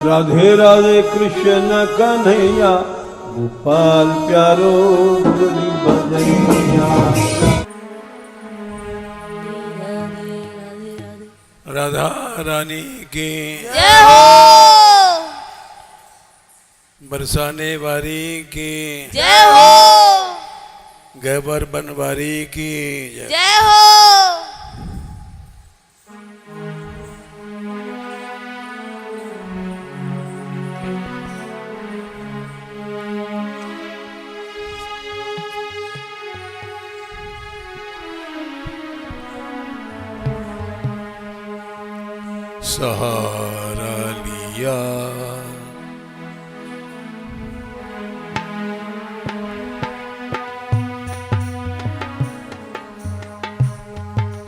राधे राधे कृष्ण कन्हैया गोपाल प्यारो मुरली बजैया। राधा रानी की जय हो, बरसाने वारी की जय हो, गैबर बनवारी की जय। जय हो। सहारा लिया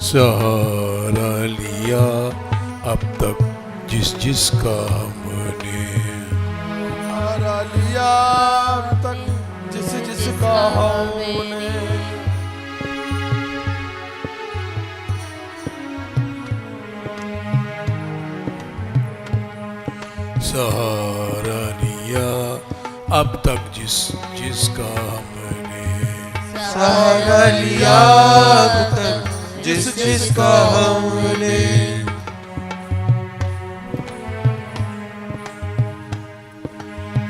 सहारा लिया अब तक जिस जिसका हमने सहारा लिया अब तक जिस जिसका हमने। सहारा लिया अब तक जिस जिसका हमने सहारा लिया अब तक जिस जिसका हमने।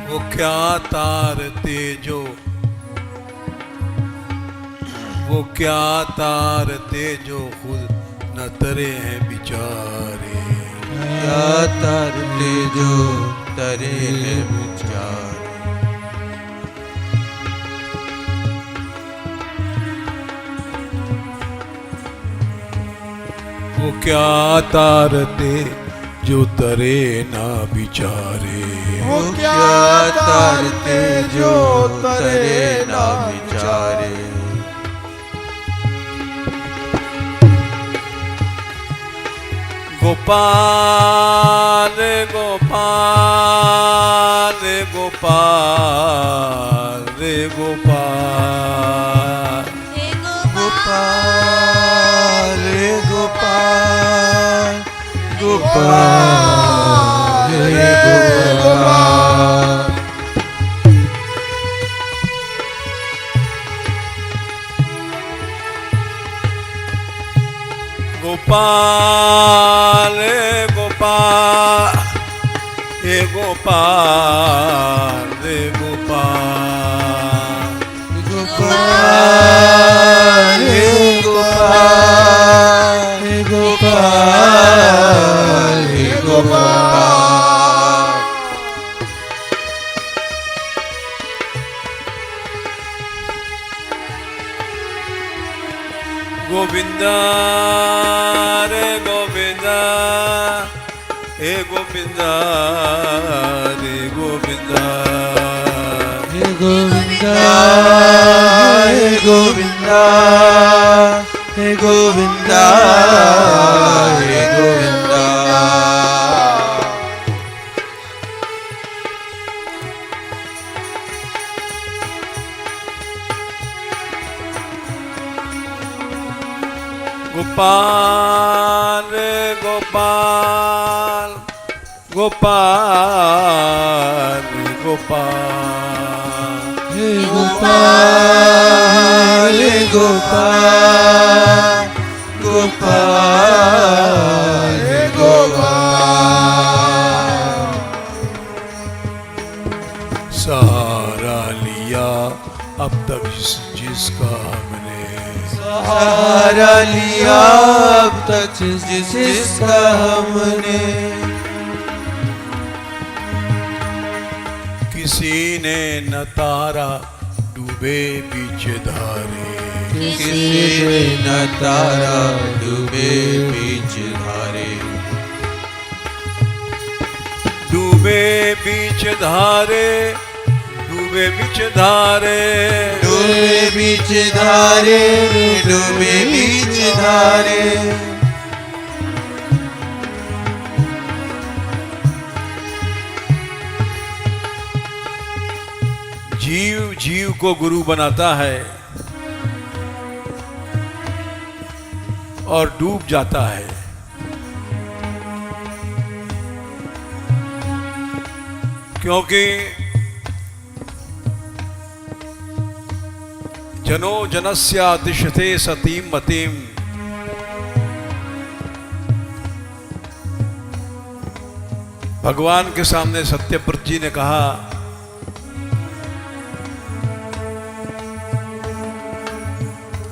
वो क्या तारते जो वो क्या तारते जो खुद न तरे हैं बेचारे। क्या तरते जो तरे हैं बेचारे। वो क्या तारते जो तरे ना बेचारे। वो क्या तरते जो तरे ना बेचारे। गोपाल गोपाल गोपाल गोपाल हे गोपाल गोपाल गोपाल गोपाल। गोपाल गोपाल हे गोपाल हे गोपाल गोपाल हे गोपाल हे गोपाल हे गोपाल। गोविंदा रे गोविंदा हे गोविंदा रे गोविंदा हे गोविंदा हे गोविंदा हे गोविंदा हे गोविंदा। गोपाल गोपाल गोपाल गोपाल हे गोपाल हे गोपाल गोपाल हे गोपाल। सहारा लिया अब तक जिसका हमने सहारा लिया अब तक जिसका हमने। किसी ने न तारा डूबे बीच धारे। किसी ने न तारा डूबे बीच धारे। डूबे बीच धारे डूबे बीच धारे डूबे बीच धारे डूबे बीच धारे। जीव जीव को गुरु बनाता है और डूब जाता है। क्योंकि जनो जनस्या दिशते सतीम मतीम, भगवान के सामने सत्यव्रत जी ने कहा,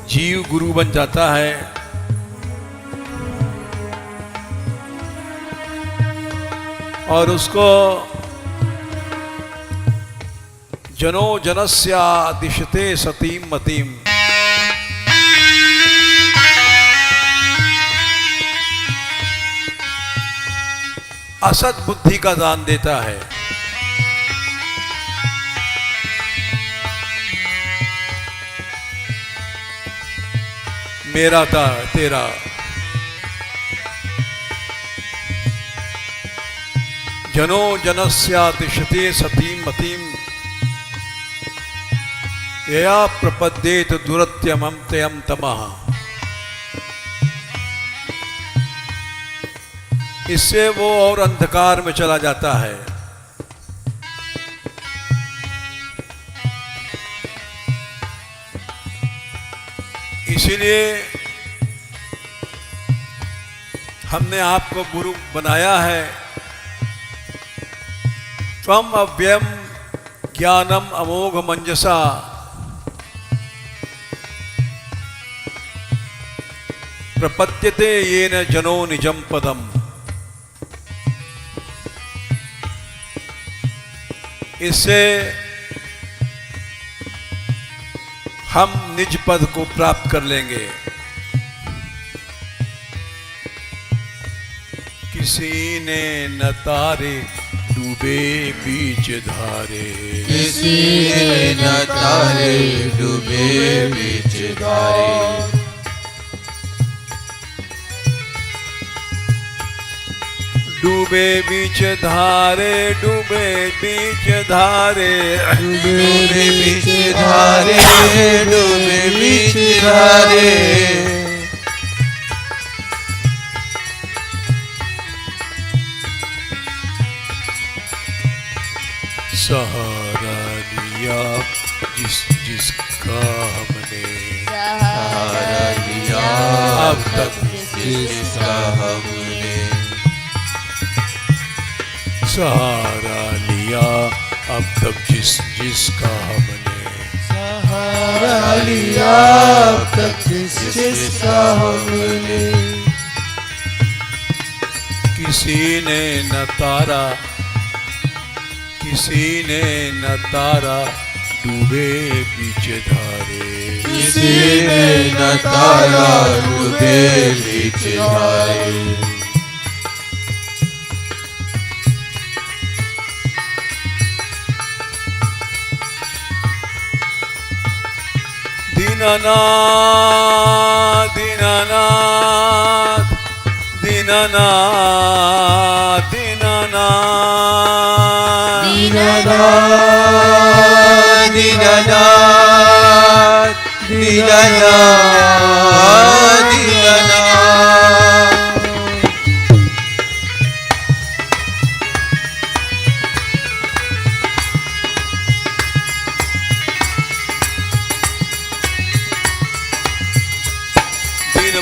जीव गुरु बन जाता है और उसको जनो जनस्या दिशते सतीम मतीम, असत बुद्धि का दान देता है। मेरा था तेरा, जनो जनस्या दिशते सतीम मतीम, यया प्रपद्येत दुरत्यमं तयं तमः। इससे वो और अंधकार में चला जाता है। इसीलिए हमने आपको गुरु बनाया है। त्वम अव्ययम ज्ञानम अमोघ मंजसा, प्रपद्यते येन जनो निजम पदम। इससे हम निज पद को प्राप्त कर लेंगे। किसी ने न तारे डूबे बीच धारे, किसी ने न तारे डूबे बीच धारे, डूबे बीच धारे, डूबे बीच धारे, डूबे बीच धारे, डूबे बीच धारे, सहारा लिया जिसका हमने, सहारा लिया अब तक जिसका हमने, सहारा लिया अब तक जिसका हमने, सहारा लिया अब तक जिसका हमने, किसी ने न तारा, किसी ने न तारा डूबे बीच धारे, किसी ने न तारा डूबे बीच धारे, दीनानाथ दीनानाथ दीनानाथ दीनानाथ दीनानाथ दीनानाथ दीनानाथ दीनानाथ,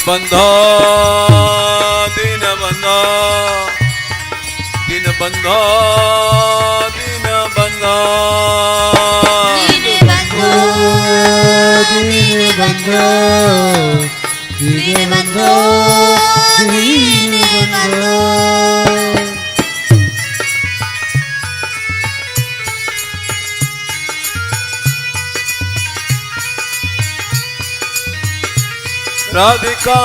बंधो दीन बंधो, दीन बंधो, दीन बंधो, दीन बंधो, दीन बंधो, दीन बंधो, दीन बंधो, राधिका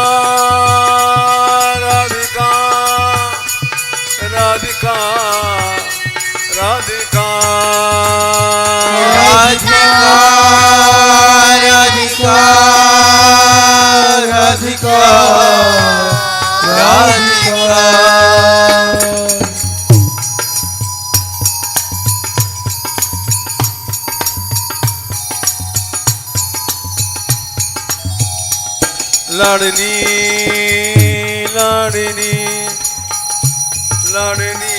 राधिका राधिका राधिका राधिका राधिका राधिका राधिका, लाडनी लाडनी लाडनी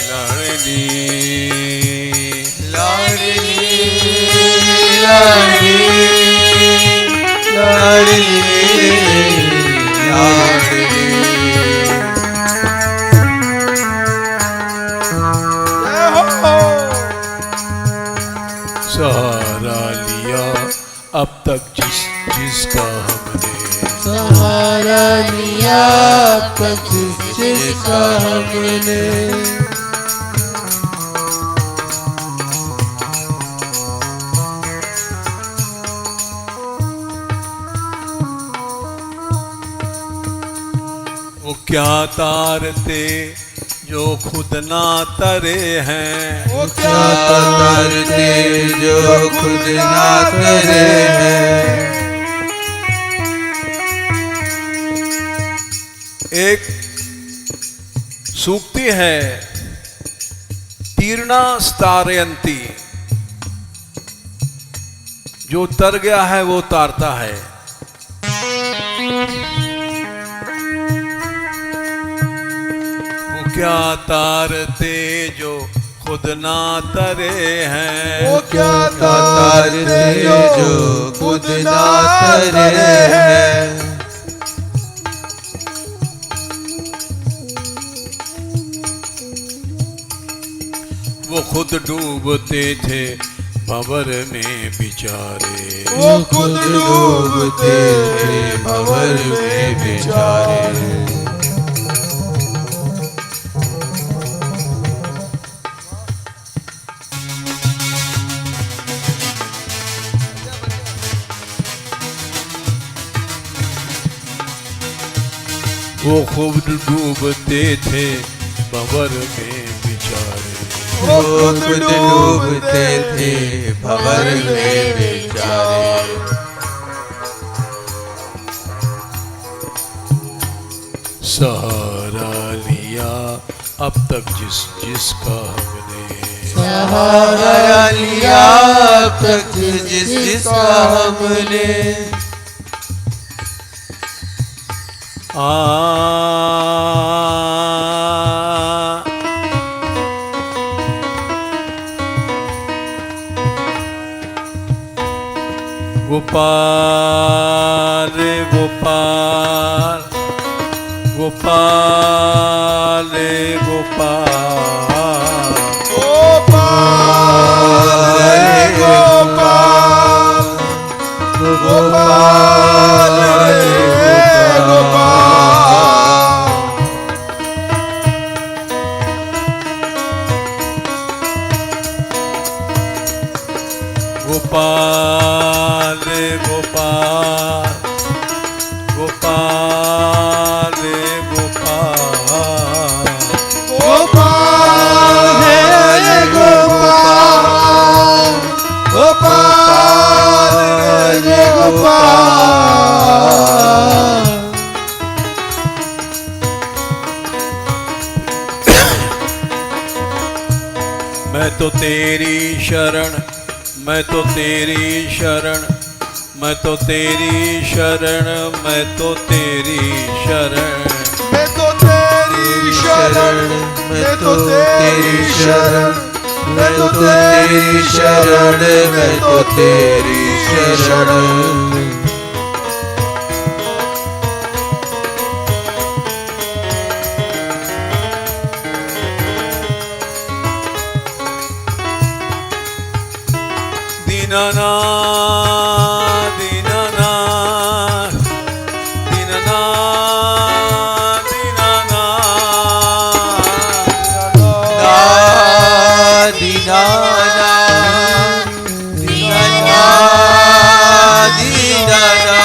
लाडनी लाडली लाडली लाडली लाडली लाडली। सहारा लिया अब तक जिसका हमने, सहारा लिया अब तक जिसका हमने। वो क्या तारते जो खुद ना तरे हैं, वो क्या तारते जो खुद ना तरे हैं। एक सूक्ति है, तीर्णा स्तारयंती, जो तर गया है वो तारता है। वो क्या तारते जो खुद ना तरे हैं, वो क्या तारते जो खुद ना तरे हैं। वो खुद डूबते थे भंवर में बेचारे, वो खुद डूबते थे भंवर में बेचारे। वो खुद डूबते थे भंवर में बेचारे, वो खुद डूबते थे भंवर में बेचारे। सहारा लिया अब तक जिसका हमने, सहारा लिया अब तक जिसका हमने। गोपाल रे गोपाल, गोपाल रे गोपाल, गोपाल रे गोपाल, गोपाल रे गोपाल। गोपाल रे गोपाल, गोपाल रे गोपाल, गोपाल रे गोपाल, गोपाल रे गोपाल। मैं तो तेरी शरण, मैं तो तेरी शरण, मैं तो तेरी शरण, मैं तो तेरी शरण, मैं तो तेरी शरण, मैं तो तेरी शरण, मैं तो तेरी शरण, मैं तो तेरी शरण। दीनानाथ दीनानाथ दीनानाथ दीनानाथ दीनानाथ दीनानाथ दीनानाथ।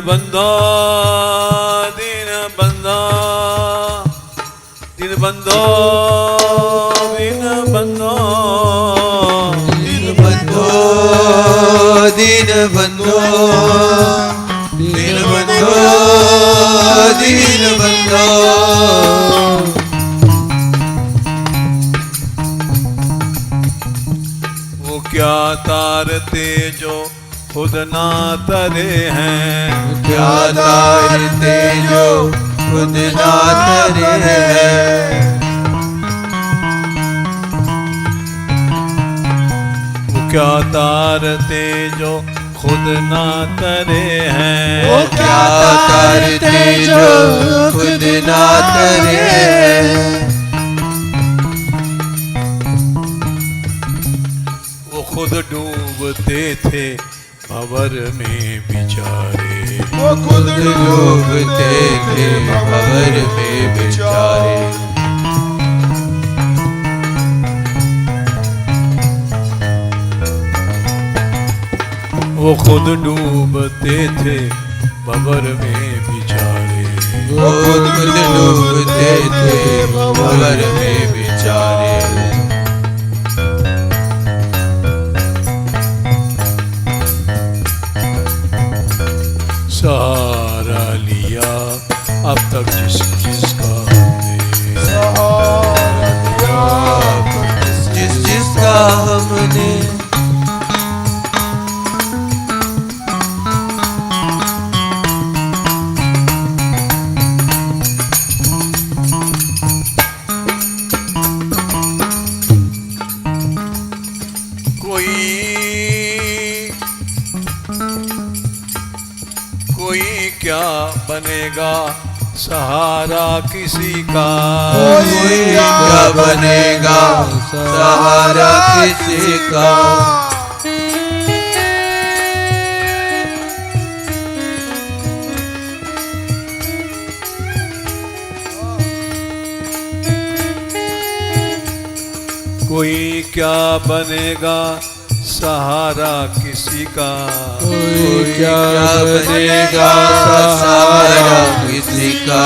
बंदो दीन बंदो, दीन बंदो, दीन बंदो, दीन बंधो, दीन बंधो, दीन बंधो, दीन बंधो। तारते जो खुद ना तरे हैं, क्या तारते जो खुद ना तरे हैं। वो क्या तारते जो खुद ना तरे हैं, वो क्या तारते जो खुद ना तरे हैं। वो खुद डूबते थे भंवर में बिचारे, वो खुद डूबते थे भंवर में बेचारे। वो खुद डूबते थे भंवर में बिचारे, वो खुद डूबते थे भंवर में बेचारे। सहारा लिया अब तक जिसका हमने, सहारा लिया जिसका हमने। कोई क्या बनेगा सहारा किसी का, कोई क्या बनेगा सहारा किसी का। कोई क्या बनेगा सहारा किसी का, कोई क्या बनेगा सहारा किसी का।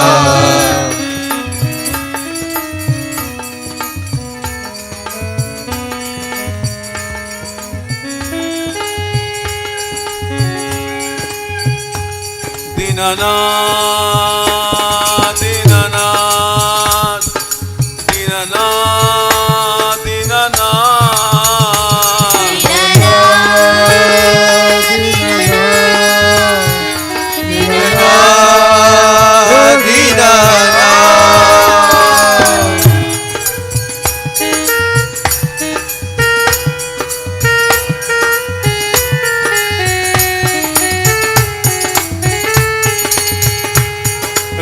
दीनानाथ दीनानाथ दीनानाथ दीनानाथ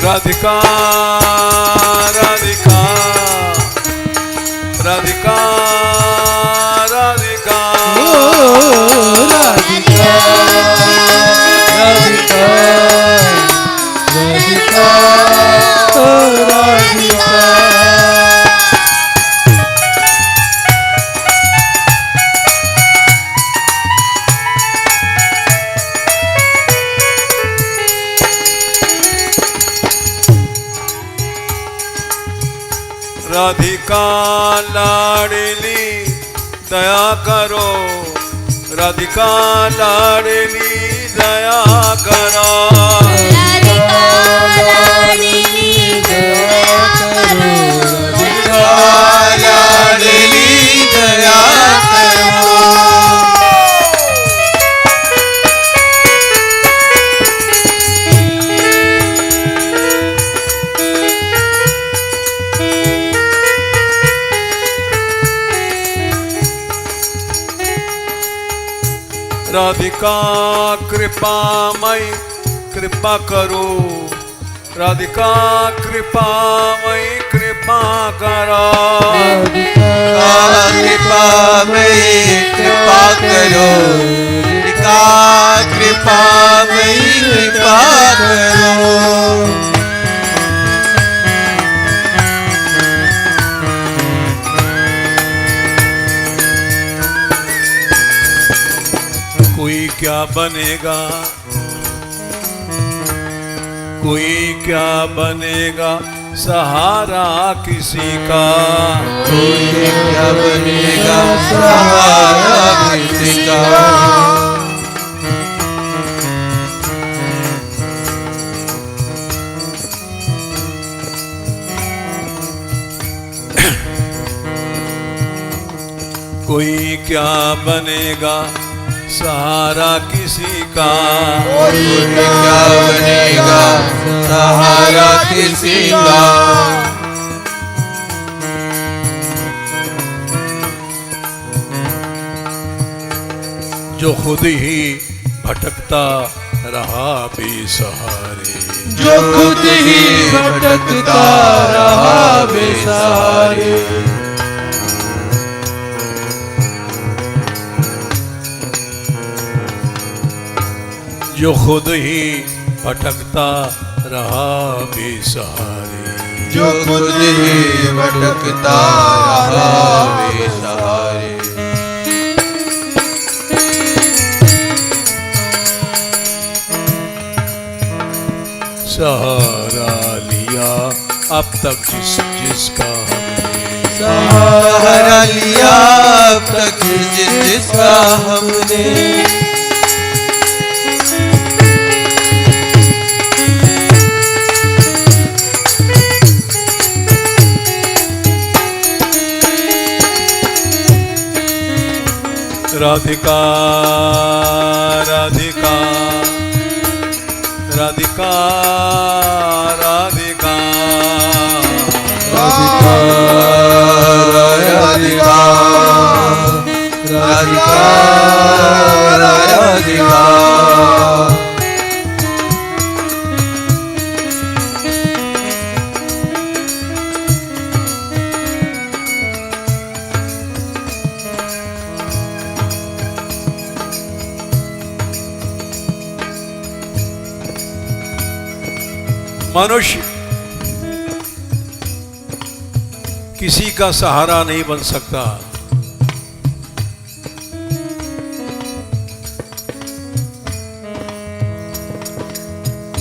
राधिका राधिका राधिका राधिका राधिका राधिका राधिका राधिका। राधिका लाडली दया करो, राधिका लाडली दया करो, राधिका लाडली दया करो, राधिका लाडली दया करो। राधिका कृपामय कृपा करो, राधिका कृपामय कृपा करो, राधिका कृपामय कृपा करो, राधिका कृपामय कृपा करो। कोई क्या बनेगा, कोई क्या बनेगा सहारा किसी का, कोई क्या बनेगा सहारा किसी का। कोई क्या बनेगा सहारा किसी का, कोई क्या बनेगा सहारा किसी का। जो खुद ही भटकता रहा बेसहारे, जो खुद ही भटकता रहा बेसहारे। जो खुद ही भटकता रहा बेसहारे, जो खुद ही भटकता रहा बेसहारे। सहारा लिया अब तक जिसका हमने, सहारा लिया अब तक जिसका हमने। राधिका राधिका राधिका राधिका राधिका राधिका राधिका राधिका। मनुष्य किसी का सहारा नहीं बन सकता।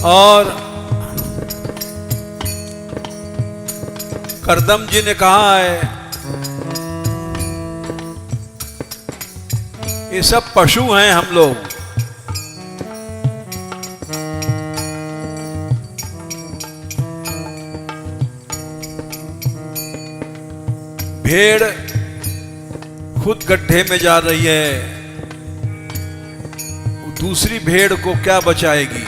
और करदम जी ने कहा है, ये सब पशु हैं हम लोग। भेड़ खुद गड्ढे में जा रही है, दूसरी भेड़ को क्या बचाएगी।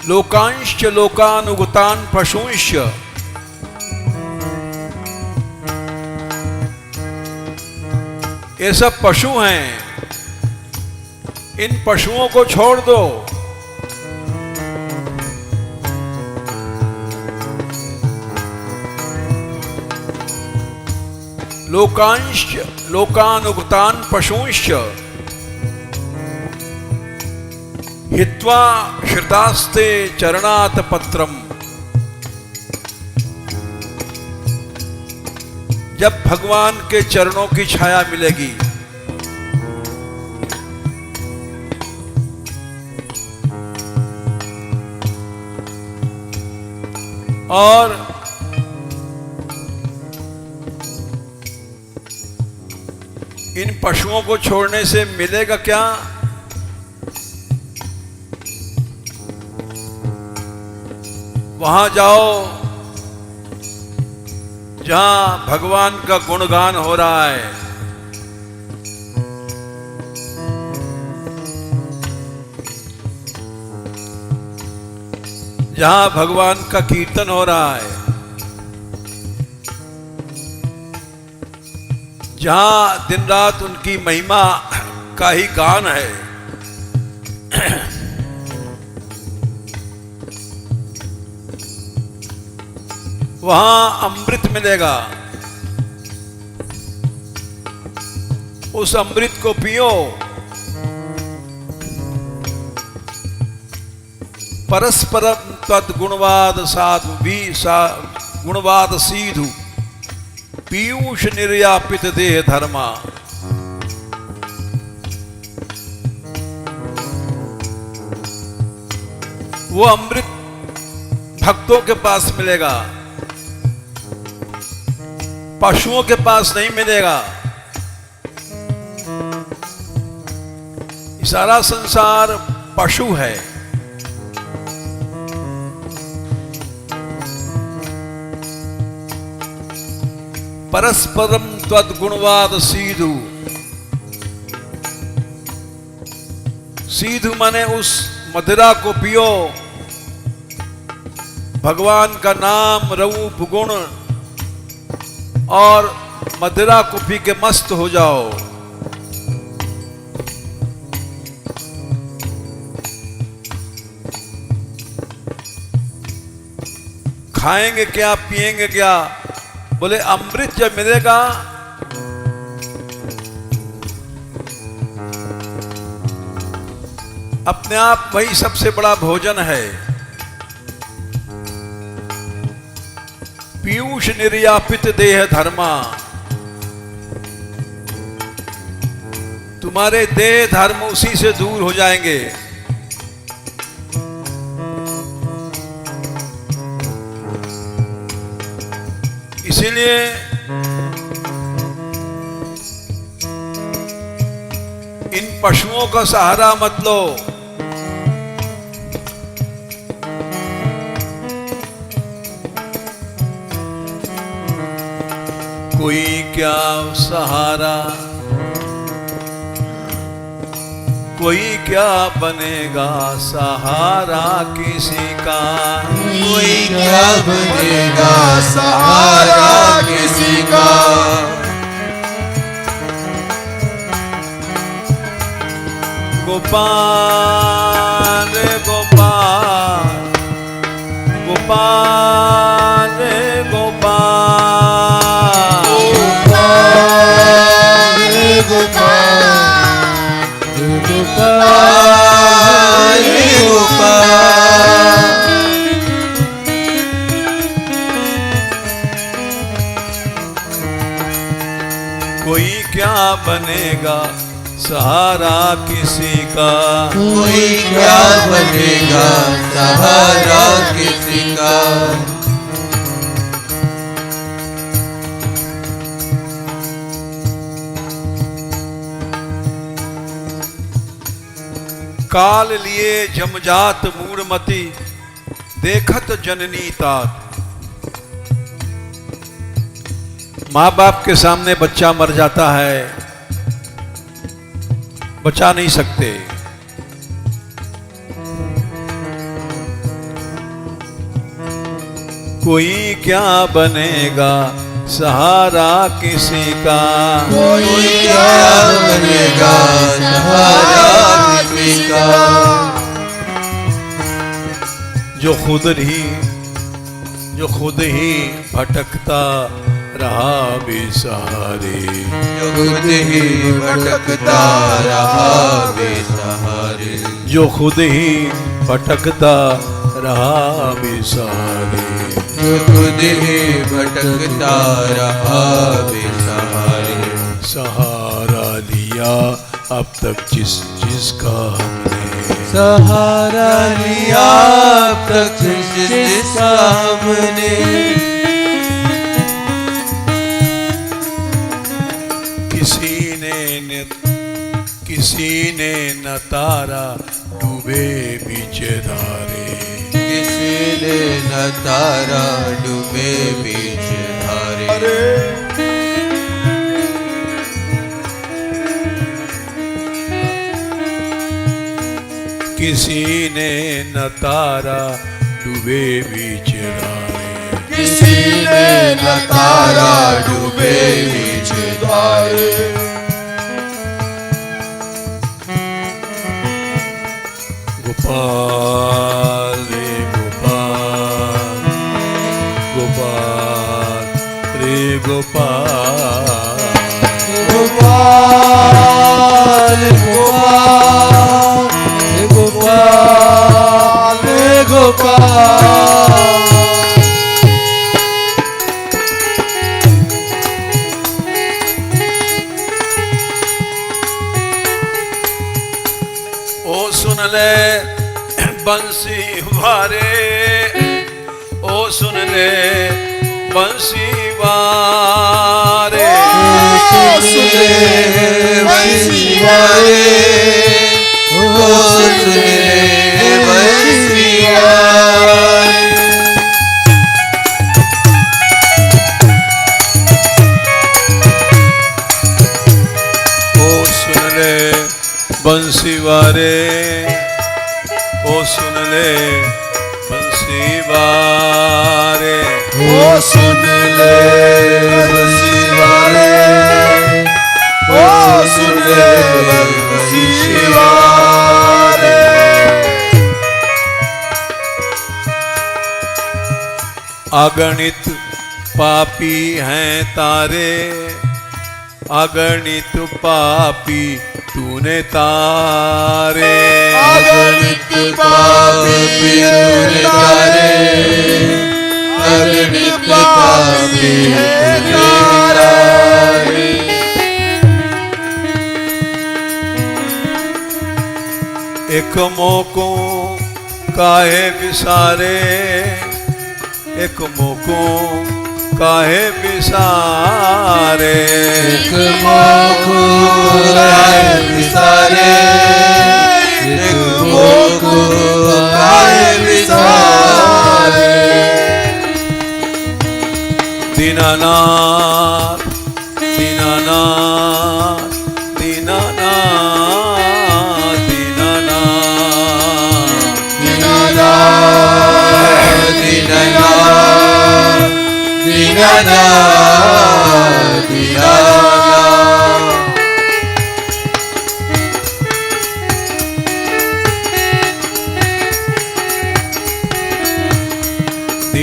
लोकांश्च लोकानुगतान पशुंश्च, ये सब पशु हैं, इन पशुओं को छोड़ दो। लोकांश्च लोकानुगतान पशुंश्च हित्वा श्रितास्ते चरणात पत्रम। जब भगवान के चरणों की छाया मिलेगी, और इन पशुओं को छोड़ने से मिलेगा क्या? वहां जाओ जहां भगवान का गुणगान हो रहा है, जहां भगवान का कीर्तन हो रहा है, जहां दिन रात उनकी महिमा का ही गान है। वहां अमृत मिलेगा, उस अमृत को पियो। परस्परम तद्गुणवाद साधु भी गुणवाद सीधु पीयूष निर्यापित देह धर्मा। वो अमृत भक्तों के पास मिलेगा, पशुओं के पास नहीं मिलेगा। सारा संसार पशु है। परस्परम त्वद्गुणवाद सीधु। सीधु माने उस मदिरा को पियो, भगवान का नाम रूप गुण और मदिरा को पी के मस्त हो जाओ। खाएंगे क्या, पिएंगे क्या? बोले अमृत जब मिलेगा अपने आप वही सबसे बड़ा भोजन है। पीयूष निर्यापित देह धर्मा, तुम्हारे देह धर्म उसी से दूर हो जाएंगे। इसीलिए इन पशुओं का सहारा मत लो। कोई क्या सहारा, कोई क्या बनेगा सहारा किसी का। कोई क्या बनेगा सहारा किसी का। गोपाल गोपाल गोपाल गोपाल गोपाल गोपाल। कोई क्या बनेगा सहारा किसी का। कोई क्या बनेगा सहारा किसी का। काल लिए जमजात मूढ़मती, देखत जननी तात। माँ बाप के सामने बच्चा मर जाता है, बचा नहीं सकते। कोई क्या बनेगा सहारा किसी का। कोई क्या बनेगा सहारा किसी का। जो खुद ही भटकता रहा बेसहारे। जो खुद ही भटकता रहा बेसहारे। जो खुद ही भटकता रहा बेसहारे। जो खुद ही भटकता रहा बेसहारे। सहारा लिया अब तक जिसका हमने। सहारा लिया अब तक जिसका हमने। किसी ने न तारा डूबे बीच धारे। किसी ने न तारा डूबे बीच धारे। किसी ने न तारा डूबे बीच धारे। किसी ने न तारा डूबे बीच धारे। गोपाल रे गोपाल गोपाल रे गोपाल गोपाल गोपाल गोपाल गोपाल। ओ सुन ले बंसी वारे, ओ सुन ले बंसी वारे। सुन ले बंसी वारे, ओ सुन ले बंसी वारे। सुन ले शिवाले, ओ सुन ले शिवाले। अगणित पापी हैं तारे, अगणित पापी तूने तारे। अगणित पापी तूने तारे, अगणित पापी तारे। एक मोको काहे विसारे, एक मोको काहे विसारे। एक मोको काहे विसारे, एक मोको काहे विसारे। दीनानाथ दीनानाथ दीनानाथ दीनानाथ दीनानाथ दीनानाथ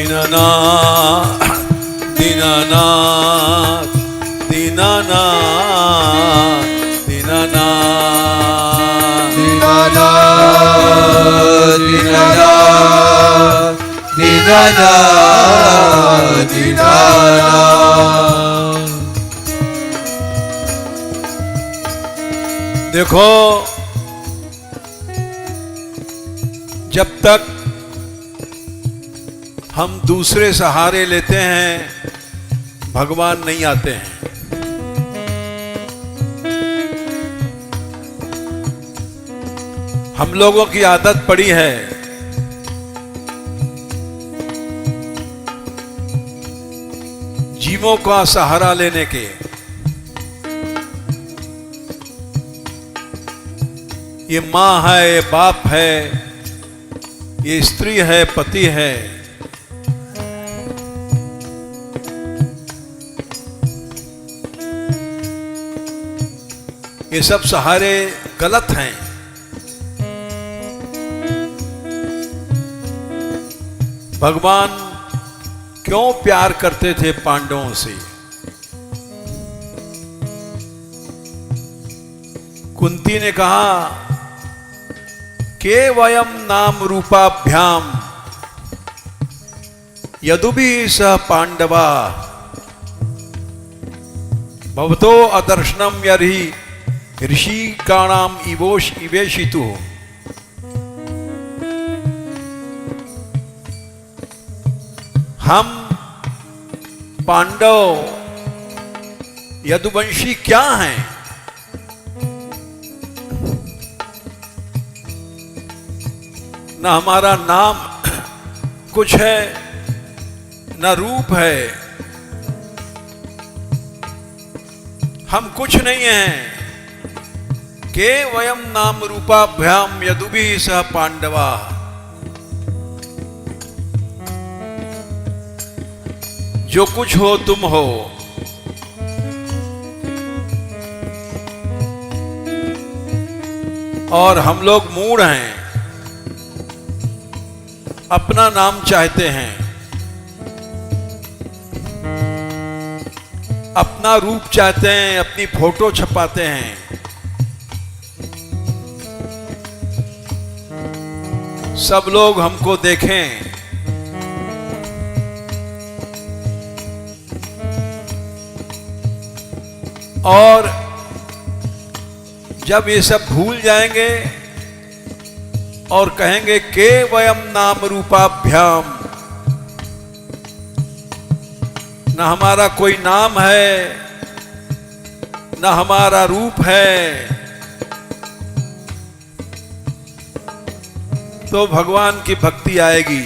दीनानाथ दीनानाथ दीनानाथ दीनानाथ दीनानाथ दीनानाथ दीनानाथ। देखो, जब तक हम दूसरे सहारे लेते हैं भगवान नहीं आते हैं। हम लोगों की आदत पड़ी है जीवों का सहारा लेने के। ये माँ है, ये बाप है, ये स्त्री है, पति है। ये सब सहारे गलत हैं। भगवान क्यों प्यार करते थे पांडवों से? कुंती ने कहा के वयम नाम रूपाभ्याम यदुभि सह पांडवा भवतो अदर्शनम यर्हि ऋषिकाणाम इवोश इवेशितु। हम पांडव यदुवंशी क्या हैं? न हमारा नाम कुछ है, न रूप है, हम कुछ नहीं हैं। के वयम नाम रूपाभ्याम यदुभि सह पांडवा। जो कुछ हो तुम हो। और हम लोग मूढ़ हैं, अपना नाम चाहते हैं, अपना रूप चाहते हैं, अपनी फोटो छपाते हैं। सब लोग हमको देखें। और जब ये सब भूल जाएंगे और कहेंगे के वयम नाम रूपाभ्याम, न हमारा कोई नाम है, न हमारा रूप है, तो भगवान की भक्ति आएगी।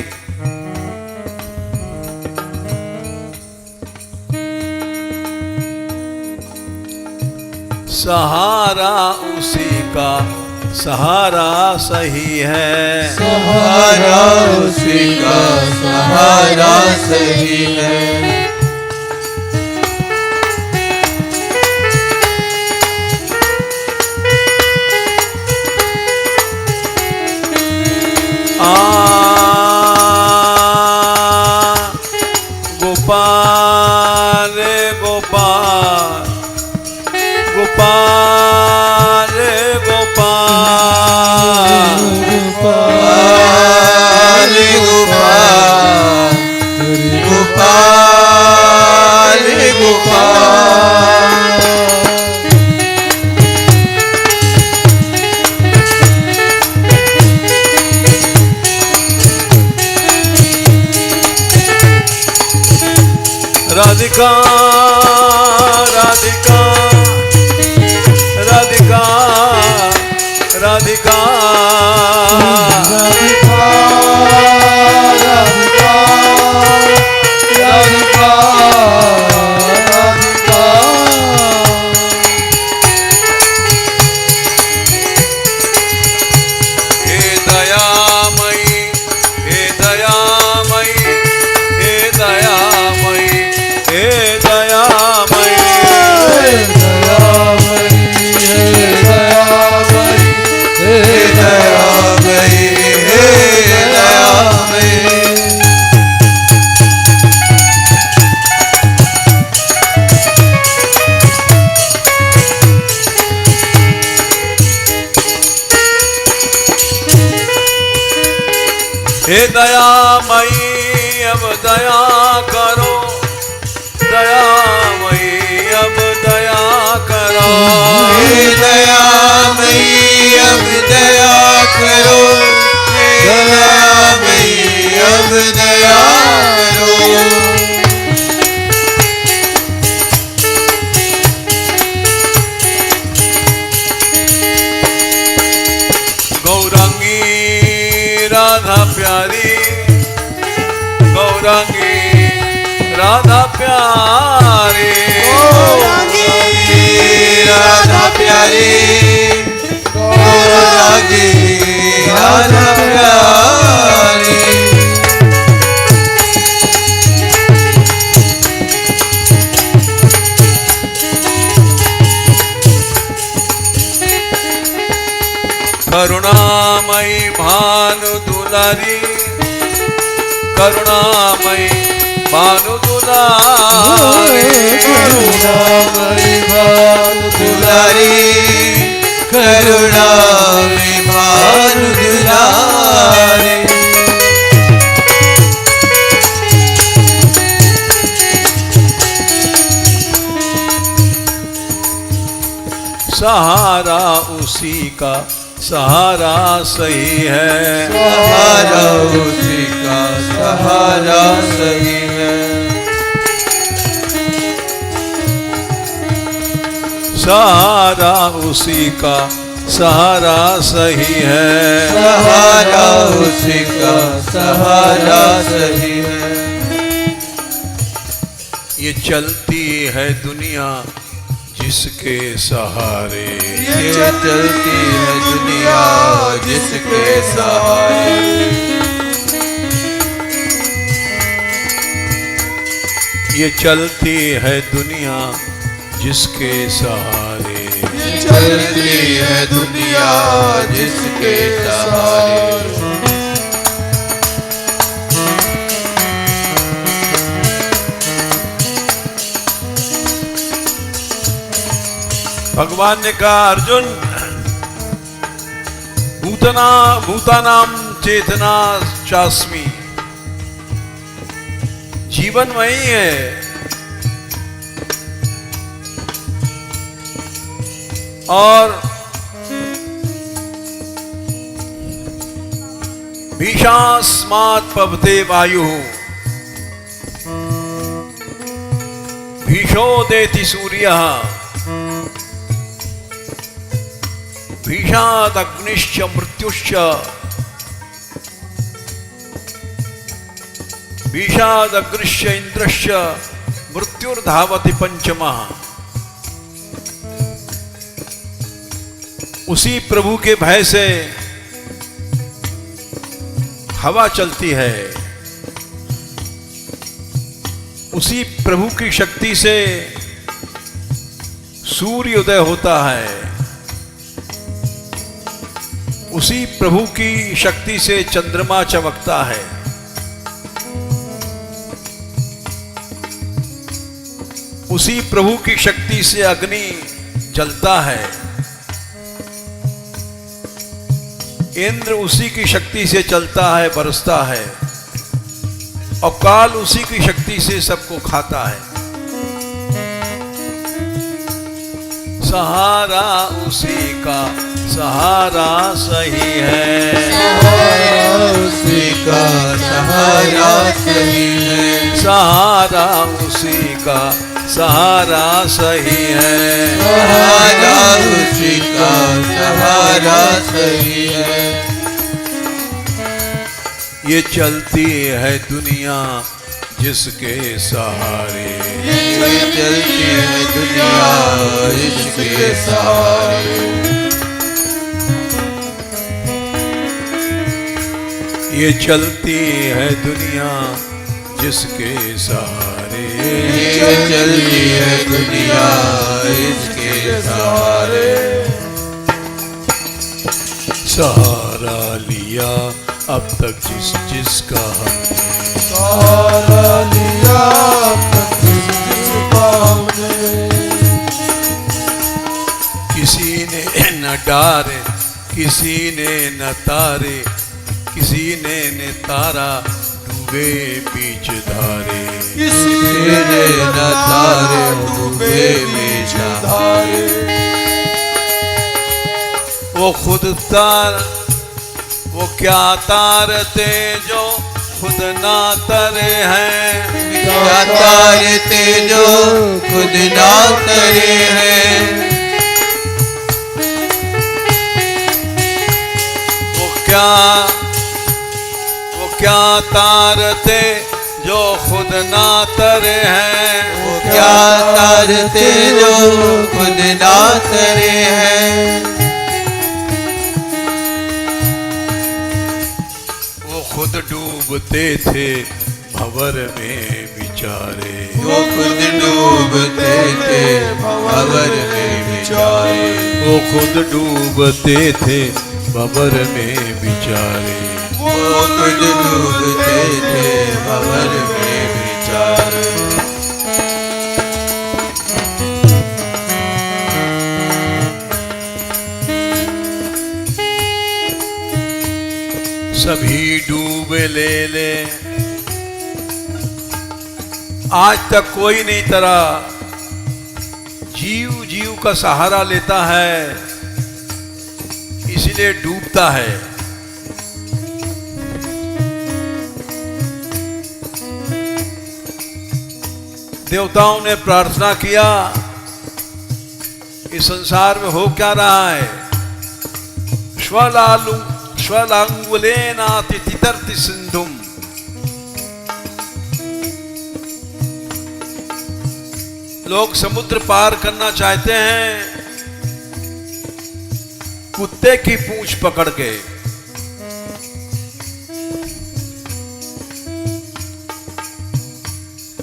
सहारा उसी का सहारा सही है, सहारा उसी का सहारा सही है। गोपाल गोपाल गोपाल गोपाल गोपाल गोपाल गोपाल गोपाल। राधिका राधिका राधिका राधिका हे दयामयी अब दया करो, दयामयी अब दया करो। हे दयामयी अब दया करो, दयामयी अब दया करो। गौरांगी राधा प्यारी, गौरांगी राधा प्यारी, गौरांगी राधा प्यारी, गौरांगी राधा प्यारी। करुणामयी भानु दुलारी, करुणामयी भानु दुलारी, करुणामयी भानु दुलारी, करुणामयी भानु दुलारी। सहारा उसी का सहारा सही है, सहारा उसी का सहारा सही है। सहारा उसी का सहारा सही है, सहारा उसी का सहारा सही है। ये चलती है दुनिया जिसके सहारे, ये चलती है दुनिया जिसके सहारे। ये चलती है दुनिया जिसके सहारे, ये चलती है दुनिया जिसके सहारे। भगवान ने कहा अर्जुन, भूतानाम चेतना चास्मी, जीवन वही है। और भीषास्मात् पवते वायु, भीषोदेति सूर्यः, भीषादग्निश्च मृत्युश्च, भीषादग्निश्च इंद्रश्च, मृत्युर्धावति पंचमः। उसी प्रभु के भय से हवा चलती है, उसी प्रभु की शक्ति से सूर्य उदय होता है, उसी प्रभु की शक्ति से चंद्रमा चमकता है, उसी प्रभु की शक्ति से अग्नि जलता है, इंद्र उसी की शक्ति से चलता है, बरसता है, और काल उसी की शक्ति से सबको खाता है। सहारा उसी का सहारा सही है, सहारा उसी का सहारा सही है, सहारा उसी का सहारा सही है, सहारा उसी का सहारा सही है। ये चलती है दुनिया जिसके सहारे, ये चलती है दुनिया इसके सहारे, ये चलती है दुनिया जिसके सहारे, ये चलती है दुनिया इसके सहारे। सहारा लिया अब तक जिसका हमने, सहारा लिया जिसका हमने, किसी ने न डारे किसी ने न तारे, किसी ने तारा डूबे बीच धारे, किसी ने न तारे डूबे बीच धारे। वो खुद तार वो क्या तारते जो खुद ना तरे हैं, क्या तारते जो खुद ना तरे हैं, वो क्या तारते जो खुद ना तरे हैं, वो क्या तारते जो खुद ना तरे हैं। खुद डूबते थे भंवर में बिचारे, वो खुद डूबते थे भंवर में बिचारे, वो खुद डूबते थे भंवर में बिचारे, वो खुद डूबते थे भंवर में बिचारे। सभी डूबे ले आज तक कोई नहीं तरा, जीव जीव का सहारा लेता है इसलिए डूबता है। देवताओं ने प्रार्थना किया इस संसार में हो क्या रहा है, स्वलांगुलेनाति तितर्ति सिंधुम, लोग समुद्र पार करना चाहते हैं कुत्ते की पूंछ पकड़ के,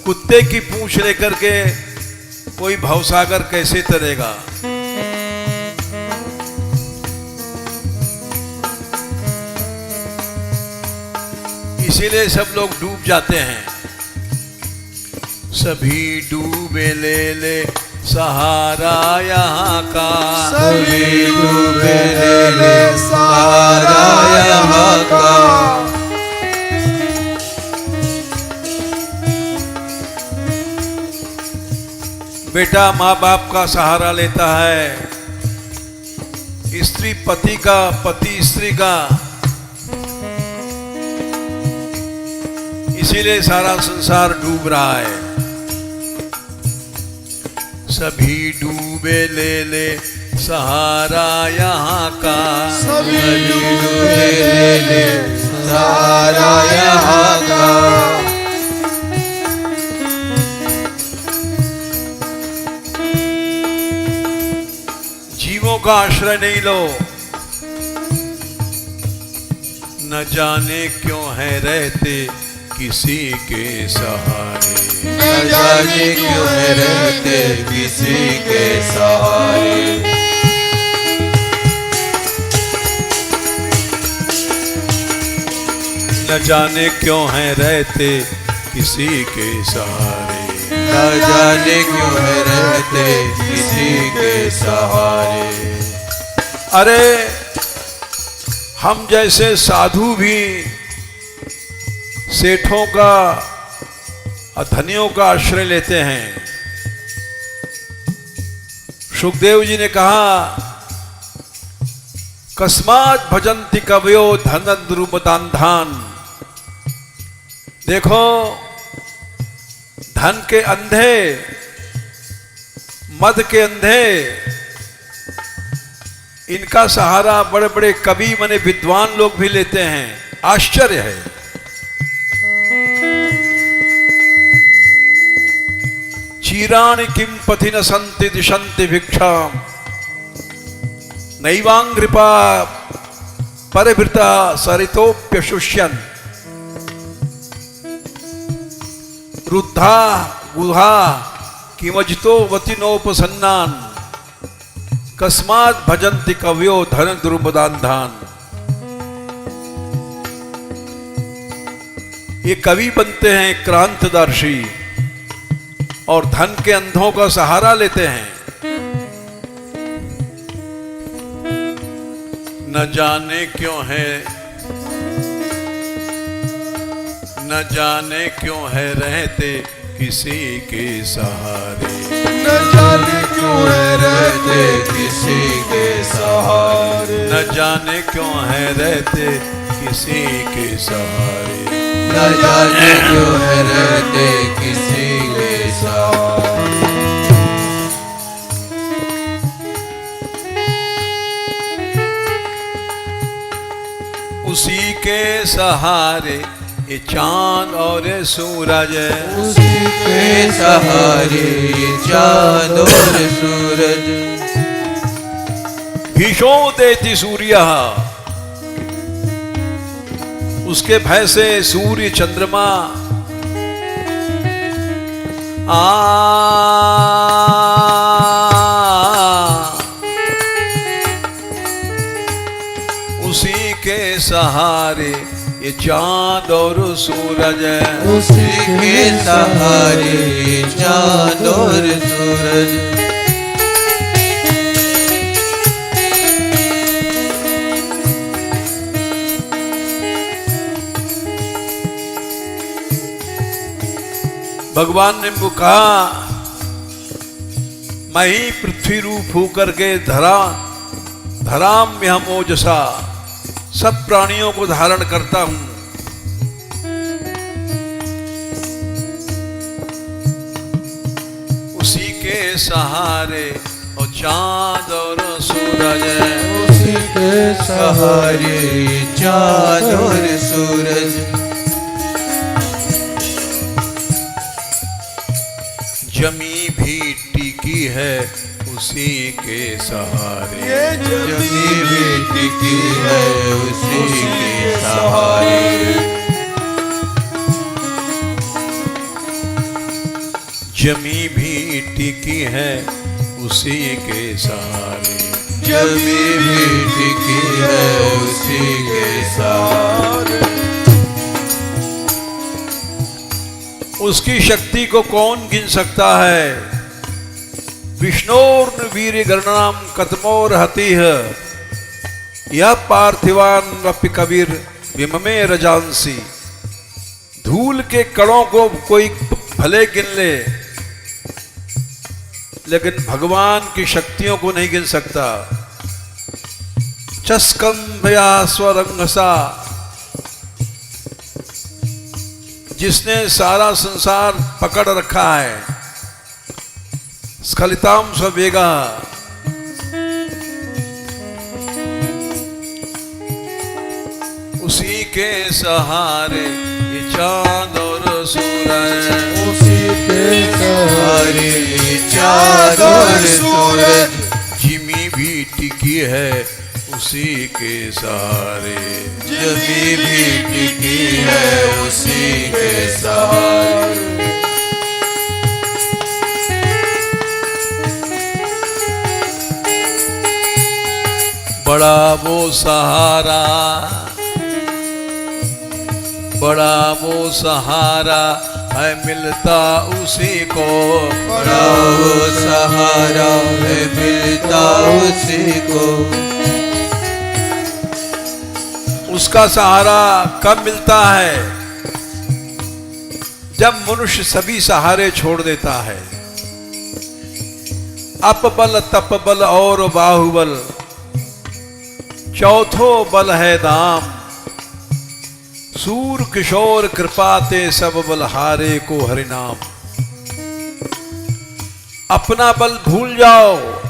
कुत्ते की पूंछ लेकर के कोई भवसागर कैसे तरेगा। इसीलिए सब लोग डूब जाते हैं। सभी डूबे ले सहारा यहाँ का, सभी डूबे ले सहारा यहाँ का, बेटा माँ बाप का सहारा लेता है, स्त्री पति का, पति स्त्री का, इसीलिए सारा संसार डूब रहा है। सभी डूबे ले सहारा यहाँ का, सभी डूबे ले सहारा यहाँ का, जीवों का आश्रय नहीं लो, न जाने क्यों है रहते किसी के सहारे। न जाने क्यों है रहते किसी के सहारे। न जाने क्यों हैं रहते किसी के सहारे। न जाने क्यों है रहते किसी के सहारे। अरे हम जैसे साधु भी सेठों का और धनियों का आश्रय लेते हैं। सुखदेव जी ने कहा कस्मात् भजन्ति कवयो धन द्रुपदान्धान। देखो धन के अंधे, मद के अंधे, इनका सहारा बड़े बड़े कवि माने विद्वान लोग भी लेते हैं। आश्चर्य है। चीराणि किं पथि न सन्ति दिशन्ति भिक्षाम नैवांग्रिपा परिभृता सरितोप्यशुष्यन् रुद्धा गुहा किमजितो वतिनोपसन्नान् कस्मात् भजन्ति कवयो धन द्रुपदान्धान। ये कवि बनते हैं क्रांतदर्शी और धन के अंधों का सहारा लेते हैं। न जाने क्यों है, न जाने क्यों है रहते किसी के सहारे। न जाने क्यों है रहते किसी के सहारे। न जाने क्यों है रहते किसी के सहारे। न जाने क्यों है रहते किसी के सहारे। उसी के सहारे ये चांद और सूरज। उसी के सहारे चांद और सूरज। भीषो देति सूर्य, उसके भय से सूर्य चंद्रमा उसी के सहारे ये चांद और सूरज। उसी के सहारे चांद और सूरज। भगवान ने वो कहा मैं ही पृथ्वी रूप होकर के धराम में हम ओजसा सब प्राणियों को धारण करता हूं। उसी के सहारे और चांद और सूरज। उसी के सहारे चांद और सूरज। जमी भी टिकी है उसी के सहारे। जमी भी टिकी है उसी के सहारे। जमी भी टिकी है उसी के सहारे। जमी भी टिकी है उसी के सहारे। उसकी शक्ति को कौन गिन सकता है। विष्णोर्न वीर गणनाम कतमोर हतिः यह पार्थिवान वपि कबीर विममे रजांसी। धूल के कणों को कोई भले गिन ले लेकिन भगवान की शक्तियों को नहीं गिन सकता। चस्कंभया स्वरंगसा, जिसने सारा संसार पकड़ रखा है। स्खलिताम स्ववेगा, उसी के सहारे ये चांद और सूरज। उसी के सहारे चांद और सूरज। जिमी भी टिकी है उसी के सहारे। जमी भी टिकी है उसी के सहारे। बड़ा वो सहारा, बड़ा वो सहारा है मिलता उसी को। बड़ा वो सहारा है मिलता उसी को। उसका सहारा कब मिलता है? जब मनुष्य सभी सहारे छोड़ देता है। अपबल तपबल और बाहुबल, चौथो बल है दाम। सूर किशोर कृपाते सब बल हारे को हरिनाम। अपना बल भूल जाओ,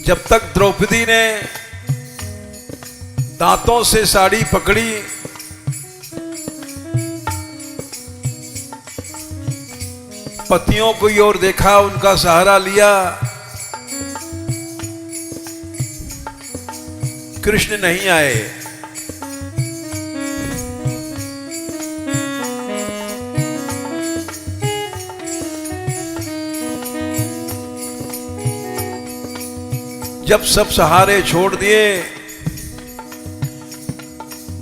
जब तक द्रौपदी ने दांतों से साड़ी पकड़ी, पतियों की ओर देखा, उनका सहारा लिया, कृष्ण नहीं आए। जब सब सहारे छोड़ दिए,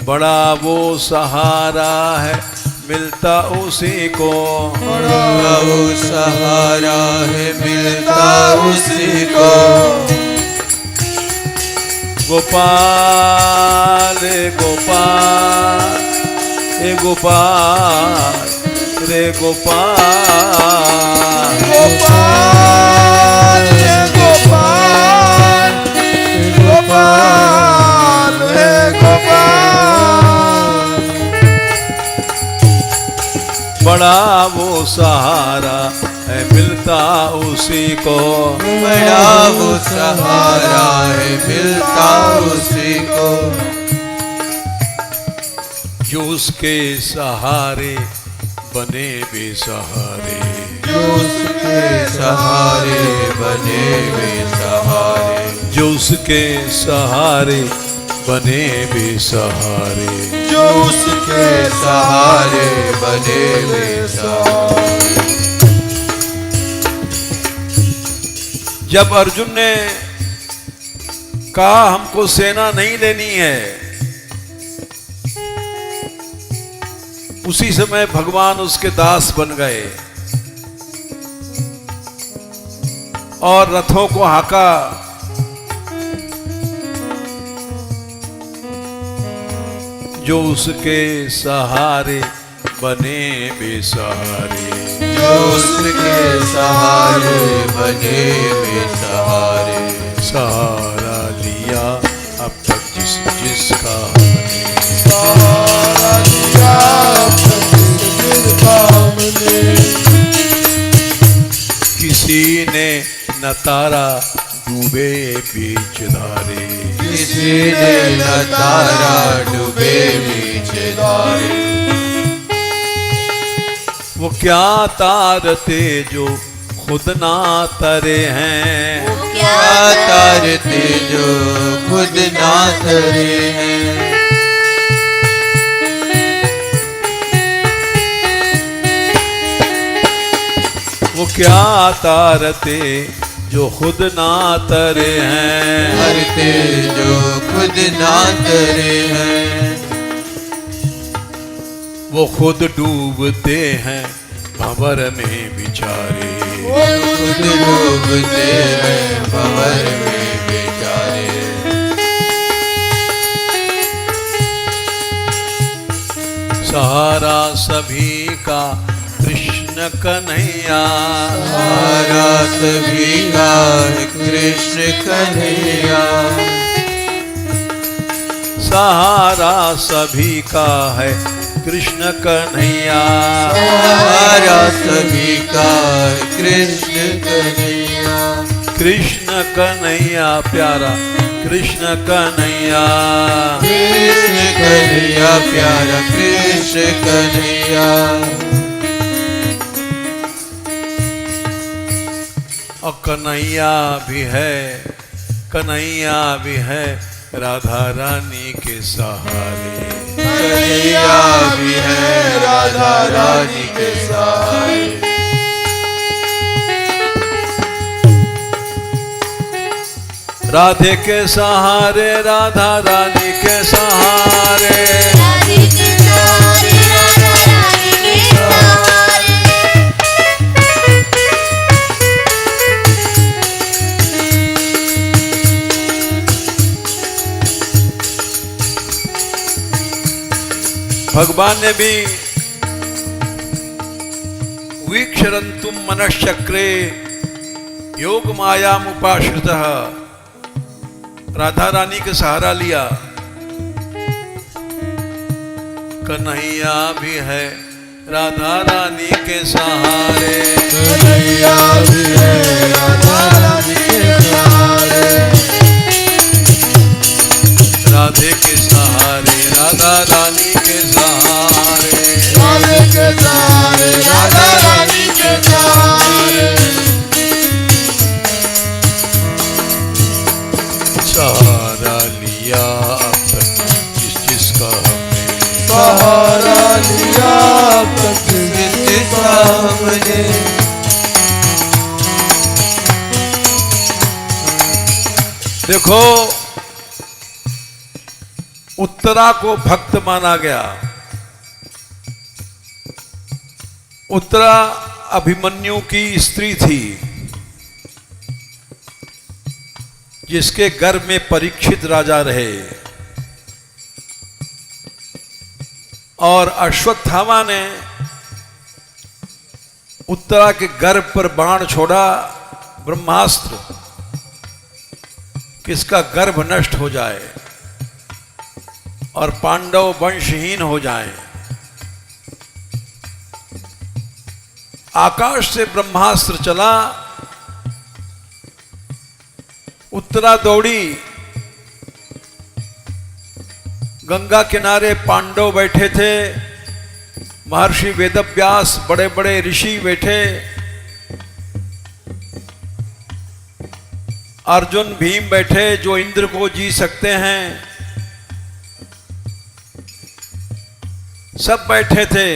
बड़ा वो सहारा है मिलता उसी को। बड़ा वो सहारा है मिलता उसी को। गोपाल रे गोपाल, हे गोपाल रे गोपाल। गोपाल हे गोपाल, गोपाल हे गोपाल। बड़ा वो सहारा है मिलता उसी को। बड़ा वो सहारा है मिलता उसी को। जो उसके सहारे बने बेसहारे। जो उसके सहारे बने बेसहारे। जो उसके सहारे बने बेसहारे। जो उसके सहारे बने बेसहारे। जब अर्जुन ने कहा हमको सेना नहीं लेनी है, उसी समय भगवान उसके दास बन गए और रथों को हाका। जो उसके सहारे बने बेसहारे। जो उसके सहारे बने बेसहारे। सहारा लिया अब तक जिसका हमने। सहारा लिया अब तक जिसका हमने। किसी ने न तारा डूबे बीच धारे। किसी ने न तारा डूबे बीच धारे। वो क्या तारते जो खुद ना तरे हैं। वो क्या तारते जो खुद ना तरे हैं। वो क्या तारते जो खुद ना तरे हैं। तारते जो खुद ना तरे हैं। वो खुद डूबते हैं भंवर में बेचारे। वो खुद डूबते हैं भंवर में बेचारे। सहारा सभी का कृष्ण कन्हैया। सहारा सभी का कृष्ण कन्हैया। सहारा सभी का है कृष्ण कन्हैया। सहारा सभी का कृष्ण कन्हैया। कृष्ण कन्हैया प्यारा कृष्ण कन्हैया। कृष्ण कन्हैया प्यारा कृष्ण कन्हैया। और कन्हैया भी है, कन्हैया भी है राधा रानी के सहारे। कन्हैया भी है राधा रानी के सहारे। राधे के सहारे राधा रानी के सहारे। राधे के सहारे राधा रानी के सहारे। भगवान ने भी वीक्षरंतुम मनश्चक्रे योग मायाम उपाश्रितः राधा रानी के सहारा लिया। कन्हैया भी है राधा रानी के सहारे। कन्हैया भी है राधा रानी के सहारे। राधे के सहारे राधा रानी के सहारे। राधे के सहारे राधा रानी के सहारे। सहारा लिया अब तक जिस जिसका हमने। सहारा लिया अब तक जिस जिसका हमने। देखो उत्तरा को भक्त माना गया। उत्तरा अभिमन्यु की स्त्री थी, जिसके गर्भ में परीक्षित राजा रहे। और अश्वत्थामा ने उत्तरा के गर्भ पर बाण छोड़ा, ब्रह्मास्त्र, किसका गर्भ नष्ट हो जाए और पांडव वंशहीन हो जाएं। आकाश से ब्रह्मास्त्र चला, उत्तरा दौड़ी, गंगा किनारे पांडव बैठे थे, महर्षि वेदव्यास बड़े बड़े ऋषि बैठे, अर्जुन भीम बैठे जो इंद्र को जी सकते हैं, सब बैठे थे।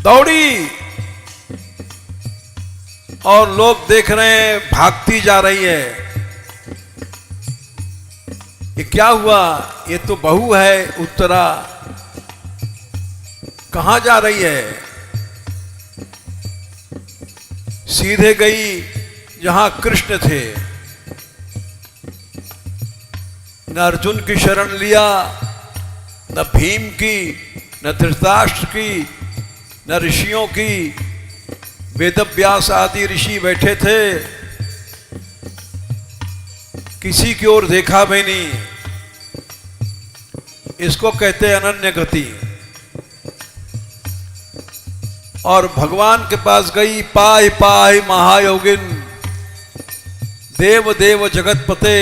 दौड़ी और लोग देख रहे हैं भागती जा रही है। ये क्या हुआ? ये तो बहू है उत्तरा, कहां जा रही है? सीधे गई जहां कृष्ण थे। न अर्जुन की शरण लिया, न भीम की, न धृतराष्ट्र की, न ऋषियों की। वेदव्यास आदि ऋषि बैठे थे, किसी की ओर देखा भी नहीं। इसको कहते हैं अनन्य गति। और भगवान के पास गई, पाहि पाहि महायोगिन, देव देव जगतपते,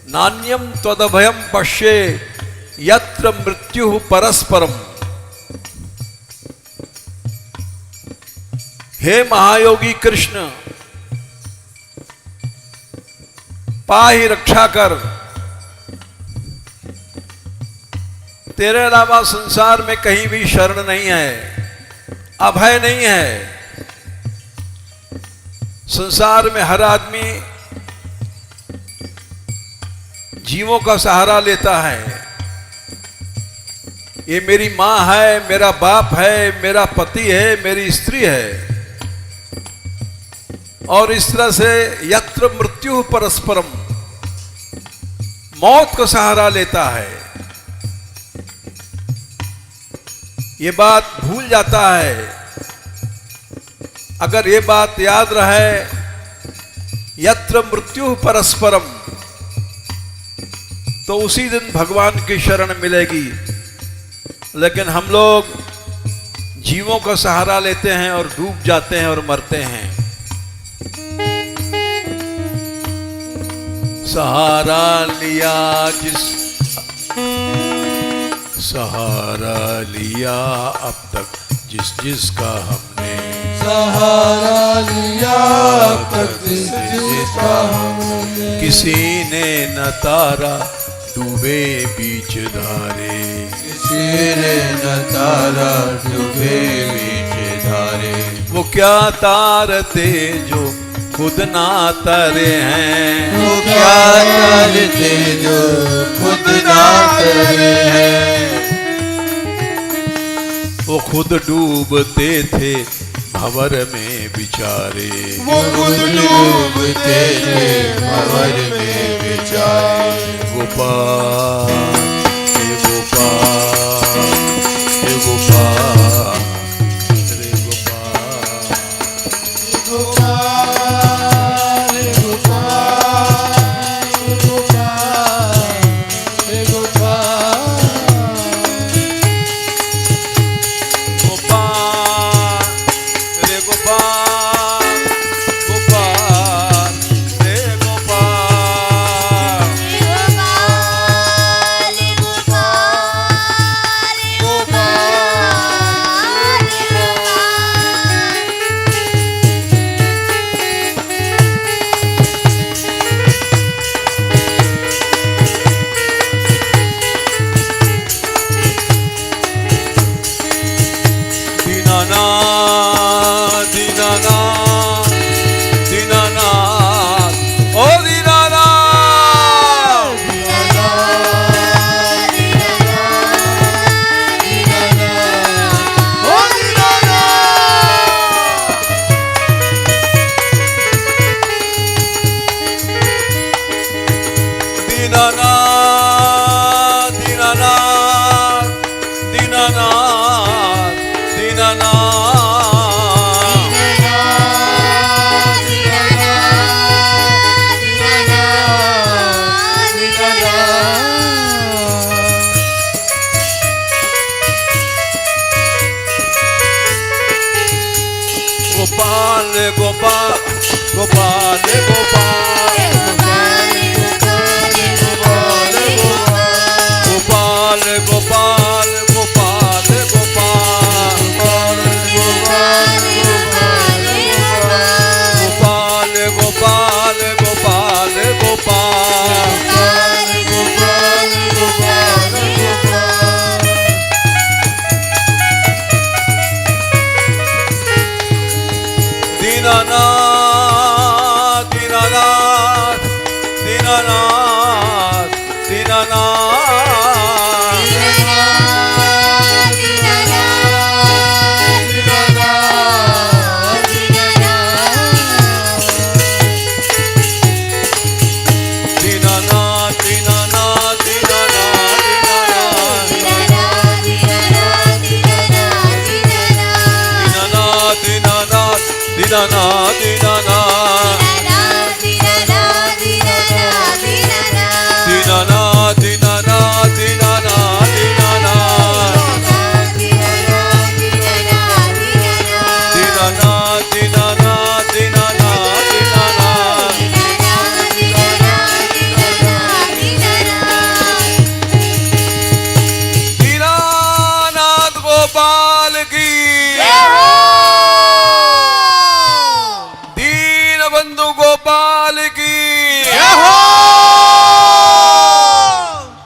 नान्यम त्वदभयम पश्ये यत्र मृत्यु परस्परम। हे महायोगी कृष्ण, पाहि रक्षा कर, तेरे अलावा संसार में कहीं भी शरण नहीं है, अभय नहीं है। संसार में हर आदमी जीवों का सहारा लेता है। ये मेरी मां है, मेरा बाप है, मेरा पति है, मेरी स्त्री है। और इस तरह से यत्र मृत्यु परस्परम, मौत का सहारा लेता है। ये बात भूल जाता है। अगर ये बात याद रहे, यत्र मृत्यु परस्परम, तो उसी दिन भगवान की शरण मिलेगी। लेकिन हम लोग जीवों का सहारा लेते हैं और डूब जाते हैं और मरते हैं। सहारा लिया सहारा लिया अब तक जिस जिसका हमने। सहारा लिया कशिश जिसका हमने। किसी ने न तारा डूबे बीच धारे, किसी ने न तारा डूबे बीच धारे। वो क्या तारते जो खुद ना तरे हैं, वो क्या तारते जो खुद ना तरे हैं। वो खुद डूबते थे भंवर में बिचारे, वो खुद डूबते थे भंवर में बेचारे। गोपाल हे गोपाल हे गोपाल रे गोपाल। गोपाल हे गोपाल हे गोपाल हे गोपाल। गोपाल रे गोपाल गोपाल रे गोपाल। दीनानाथ दीनानाथ दीनानाथ ओ दीनानाथ। दीनानाथ दीनानाथ दीनानाथ दीनानाथ। गोपाल गोपाल गोपाल गोपाल गोपाल गोपाल गोपाल गोपाल गोपाल गोपाल गोपाल। दीनानाथ दीनानाथ दीनानाथ दीनानाथ। दीनानाथ दीनानाथ दीनानाथ दीनानाथ दीनानाथ दीनानाथ दीनानाथ दीनानाथ दीनानाथ दीनानाथ दीनानाथ दीनानाथ दीनानाथ दीनानाथ गोपाल की दीन बंधु गोपाल की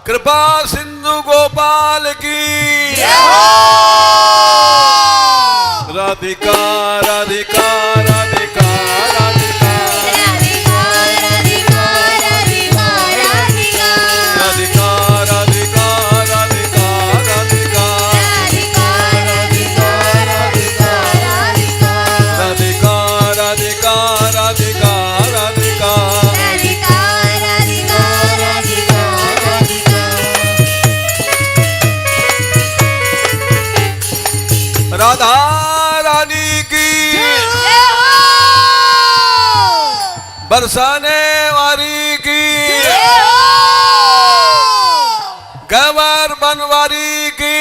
कृपा सिंधु गोपाल की राधिका राधिका राधिका राधिका राधिका राधिका राधिका राधिका राधिका राधिका राधिका राधिका राधिका। राधा रानी की बरसाने वाली की गवर बनवारी की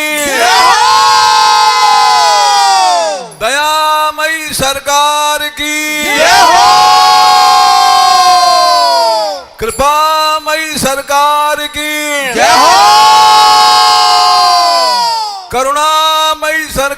दयामयी सरकार की कृपामयी सरकार की करुणामयी सरकार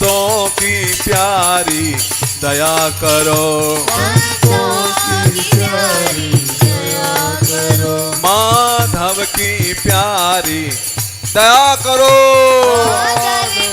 संतों की प्यारी दया करो संतों की प्यारी दया करो माधव की प्यारी दया करो माधव